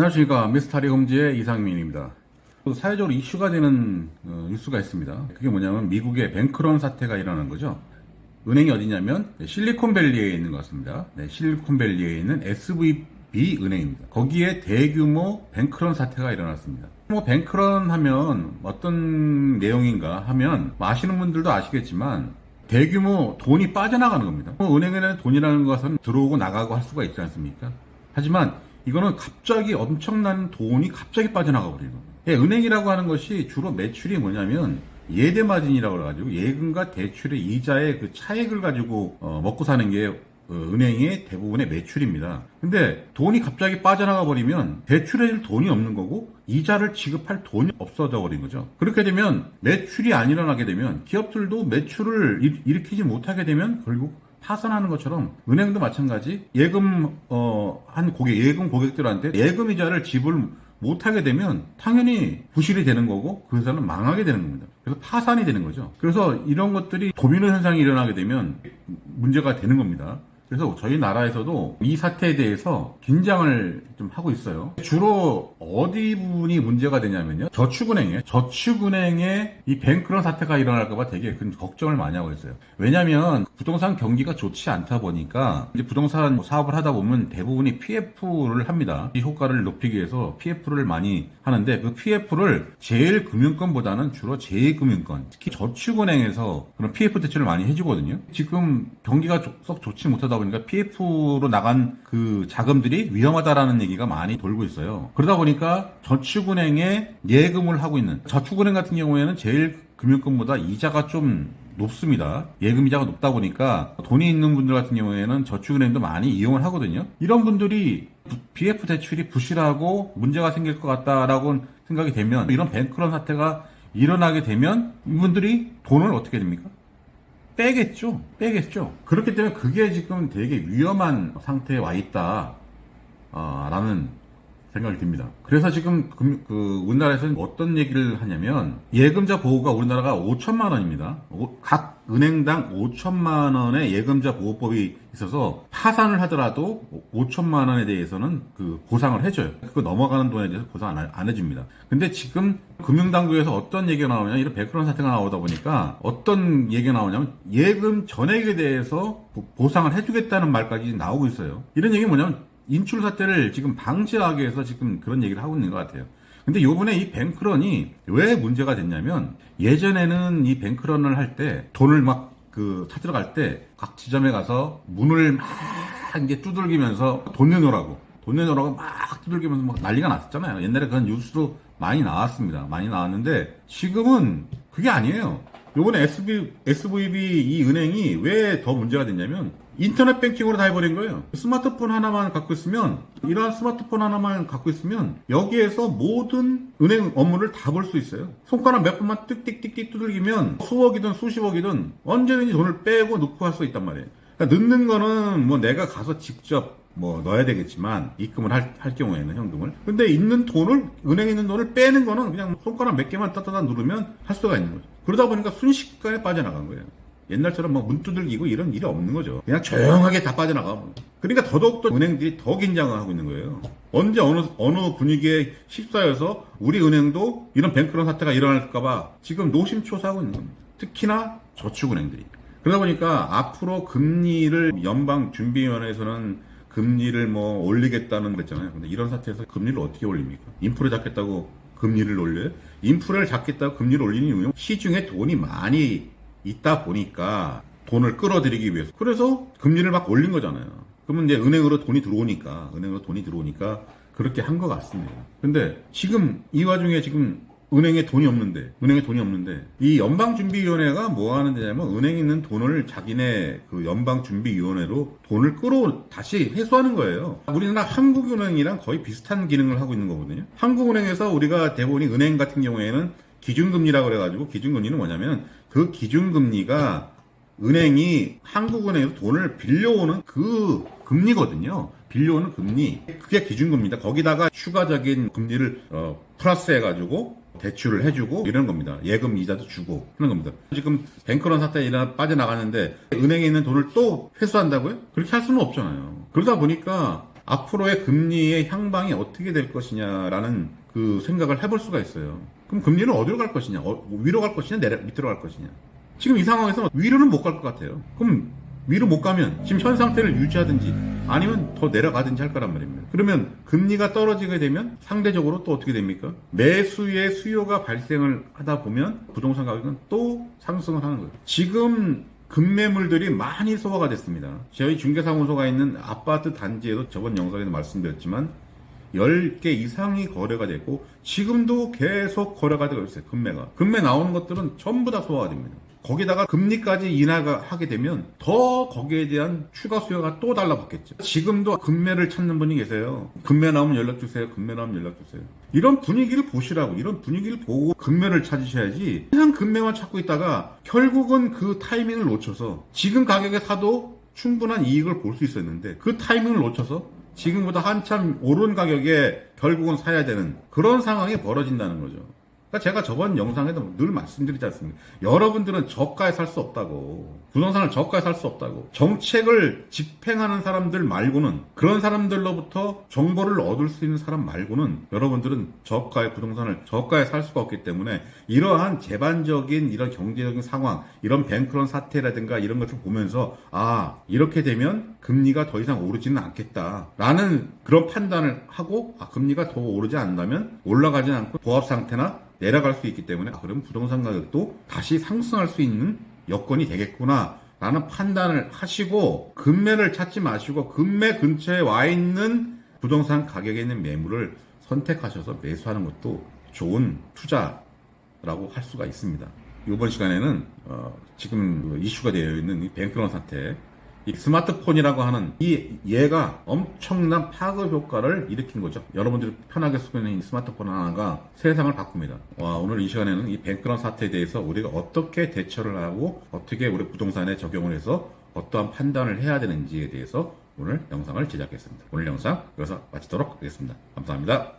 안녕하십니까. 미스터리 홈즈의 이상민입니다. 사회적으로 이슈가 되는 뉴스가 있습니다. 그게 뭐냐면 미국의 뱅크런 사태가 일어난 거죠. 은행이 어디냐면 실리콘밸리에 있는 것 같습니다. 네, 실리콘밸리에 있는 SVB 은행입니다. 거기에 대규모 뱅크런 사태가 일어났습니다. 뱅크런 하면 어떤 내용인가 하면 아시는 분들도 아시겠지만 대규모 돈이 빠져나가는 겁니다. 은행에는 돈이라는 것은 들어오고 나가고 할 수가 있지 않습니까? 하지만 이거는 갑자기 엄청난 돈이 갑자기 빠져나가 버리는 겁니다. 은행이라고 하는 것이 주로 매출이 뭐냐면 예대마진이라고 해가지고 예금과 대출의 이자의 그 차익을 가지고 먹고 사는 게 은행의 대부분의 매출입니다. 근데 돈이 갑자기 빠져나가 버리면 대출해줄 돈이 없는 거고 이자를 지급할 돈이 없어져 버린 거죠. 그렇게 되면 매출이 안 일어나게 되면 기업들도 매출을 일으키지 못하게 되면 결국 파산하는 것처럼 은행도 마찬가지 예금 예금 고객들한테 예금 이자를 지불 못하게 되면 당연히 부실이 되는 거고 그 회사는 망하게 되는 겁니다. 그래서 파산이 되는 거죠. 그래서 이런 것들이 도미노 현상이 일어나게 되면 문제가 되는 겁니다. 그래서 저희 나라에서도 이 사태에 대해서 긴장을 좀 하고 있어요. 주로 어디 부분이 문제가 되냐면요. 저축은행에 이 뱅크런 사태가 일어날까봐 되게 큰 걱정을 많이 하고 있어요. 왜냐면 부동산 경기가 좋지 않다 보니까 이제 부동산 사업을 하다 보면 대부분이 PF를 합니다. 이 효과를 높이기 위해서 PF를 많이 하는데 그 PF를 제일금융권보다는 주로 제2금융권, 특히 저축은행에서 그런 PF 대출을 많이 해주거든요. 지금 경기가 썩 좋지 못하다 보니까 PF로 나간 그 자금들이 위험하다라는 얘기가 많이 돌고 있어요. 그러다 보니까 저축은행에 예금을 하고 있는 저축은행 같은 경우에는 제일금융권보다 이자가 좀 높습니다. 예금 이자가 높다 보니까 돈이 있는 분들 같은 경우에는 저축은행도 많이 이용을 하거든요. 이런 분들이 BF 대출이 부실하고 문제가 생길 것 같다라고 생각이 되면 이런 뱅크런 사태가 일어나게 되면 이분들이 돈을 어떻게 됩니까? 빼겠죠. 그렇기 때문에 그게 지금 되게 위험한 상태에 와 있다. 라는 생각이 듭니다. 그래서 지금 우리나라에서는 어떤 얘기를 하냐면 예금자 보호가 우리나라가 5천만 원입니다. 각 은행당 5천만 원의 예금자 보호법이 있어서 파산을 하더라도 5천만 원에 대해서는 그 보상을 해줘요. 그거 넘어가는 돈에 대해서 보상 안 해줍니다. 근데 지금 금융당국에서 어떤 얘기가 나오냐면 이런 뱅크런 사태가 나오다 보니까 어떤 얘기가 나오냐면 예금 전액에 대해서 보상을 해주겠다는 말까지 나오고 있어요. 이런 얘기는 뭐냐면 인출 사태를 지금 방지하기 위해서 지금 그런 얘기를 하고 있는 것 같아요. 근데 요번에 이 뱅크런이 왜 문제가 됐냐면 예전에는 이 뱅크런을 할 때 돈을 막 찾으러 갈 때 각 지점에 가서 문을 막 이제 두들기면서 돈 내놓으라고 막 두들기면서 막 난리가 났었잖아요. 옛날에 그런 뉴스도 많이 나왔습니다. 많이 나왔는데 지금은 그게 아니에요. 요번에 SVB 이 은행이 왜 더 문제가 됐냐면 인터넷 뱅킹으로 다 해버린 거예요. 스마트폰 하나만 갖고 있으면 이러한 스마트폰 하나만 갖고 있으면 여기에서 모든 은행 업무를 다 볼 수 있어요. 손가락 몇 번만 띡띡띡띡 두들기면 수억이든 수십억이든 언제든지 돈을 빼고 넣고 할 수 있단 말이에요. 그러니까 넣는 거는 뭐 내가 가서 직접 넣어야 되겠지만 입금을 할 경우에는 현금을. 근데 은행에 있는 돈을 빼는 거는 그냥 손가락 몇 개만 따따다 누르면 할 수가 있는 거죠. 그러다 보니까 순식간에 빠져나간 거예요. 옛날처럼 문 두들기고 이런 일이 없는 거죠. 그냥 조용하게 다 빠져나가. 그러니까 더더욱더 은행들이 더 긴장을 하고 있는 거예요. 언제 어느 분위기에 휩싸여서 우리 은행도 이런 뱅크런 사태가 일어날까봐 지금 노심초사하고 있는 겁니다. 특히나 저축은행들이. 그러다 보니까 앞으로 금리를 연방준비위원회에서는 금리를 올리겠다는 그랬잖아요. 근데 이런 사태에서 금리를 어떻게 올립니까? 인프레 잡겠다고 금리를 올려요? 인프레를 잡겠다고 금리를 올리는 이유는 시중에 돈이 많이 있다 보니까 돈을 끌어들이기 위해서. 그래서 금리를 막 올린 거잖아요. 그러면 이제 은행으로 돈이 들어오니까 그렇게 한 것 같습니다. 근데 지금 이 와중에 지금 은행에 돈이 없는데 이 연방준비위원회가 뭐 하는 데냐면 은행에 있는 돈을 자기네 그 연방준비위원회로 돈을 다시 회수하는 거예요. 우리나라 한국은행이랑 거의 비슷한 기능을 하고 있는 거거든요. 한국은행에서 우리가 대부분이 은행 같은 경우에는 기준금리라고 그래가지고 기준금리는 뭐냐면 그 기준금리가 은행이 한국은행에서 돈을 빌려오는 그 금리거든요. 빌려오는 금리. 그게 기준금리입니다. 거기다가 추가적인 금리를 플러스 해가지고 대출을 해주고 이런 겁니다. 예금 이자도 주고 그런 겁니다. 지금 뱅크런 사태에 빠져나가는데 은행에 있는 돈을 또 회수한다고요? 그렇게 할 수는 없잖아요. 그러다 보니까 앞으로의 금리의 향방이 어떻게 될 것이냐라는 그 생각을 해볼 수가 있어요. 그럼 금리는 어디로 갈 것이냐? 위로 갈 것이냐? 밑으로 갈 것이냐? 지금 이 상황에서 위로는 못 갈 것 같아요. 그럼 위로 못 가면 지금 현 상태를 유지하든지 아니면 더 내려가든지 할 거란 말입니다. 그러면 금리가 떨어지게 되면 상대적으로 또 어떻게 됩니까? 매수의 수요가 발생을 하다 보면 부동산 가격은 또 상승을 하는 거예요. 지금 급매물들이 많이 소화가 됐습니다. 저희 중개사무소가 있는 아파트 단지에도 저번 영상에도 말씀드렸지만 10개 이상이 거래가 됐고 지금도 계속 거래가 되고 있어요. 금매 나오는 것들은 전부 다 소화가 됩니다. 거기다가 금리까지 인하가 하게 되면 더 거기에 대한 추가 수요가 또 달라붙겠죠. 지금도 금매를 찾는 분이 계세요. 금매 나오면 연락 주세요. 금매 나오면 연락 주세요. 이런 분위기를 보시라고, 이런 분위기를 보고 금매를 찾으셔야지 그냥 금매만 찾고 있다가 결국은 그 타이밍을 놓쳐서 지금 가격에 사도 충분한 이익을 볼 수 있었는데 그 타이밍을 놓쳐서 지금보다 한참 오른 가격에 결국은 사야 되는 그런 상황이 벌어진다는 거죠. 그러니까 제가 저번 영상에도 늘 말씀드리지 않습니까? 여러분들은 저가에 살 수 없다고. 부동산을 저가에 살 수 없다고. 정책을 집행하는 사람들 말고는, 그런 사람들로부터 정보를 얻을 수 있는 사람 말고는 여러분들은 저가의 부동산을 저가에 살 수가 없기 때문에 이러한 제반적인 이런 경제적인 상황, 이런 뱅크런 사태라든가 이런 것을 보면서 아, 이렇게 되면 금리가 더 이상 오르지는 않겠다라는 그런 판단을 하고 아, 금리가 더 오르지 않는다면 올라가지 않고 보합 상태나 내려갈 수 있기 때문에 그럼 부동산 가격도 다시 상승할 수 있는 여건이 되겠구나 라는 판단을 하시고 금매를 찾지 마시고 금매 근처에 와 있는 부동산 가격에 있는 매물을 선택하셔서 매수하는 것도 좋은 투자라고 할 수가 있습니다. 이번 시간에는 지금 이슈가 되어 있는 이 뱅크런 사태, 이 스마트폰이라고 하는 얘가 엄청난 파급 효과를 일으킨 거죠. 여러분들이 편하게 쓰고 있는 이 스마트폰 하나가 세상을 바꿉니다. 오늘 이 시간에는 이 뱅크런 사태에 대해서 우리가 어떻게 대처를 하고 어떻게 우리 부동산에 적용을 해서 어떠한 판단을 해야 되는지에 대해서 오늘 영상을 제작했습니다. 오늘 영상 여기서 마치도록 하겠습니다. 감사합니다.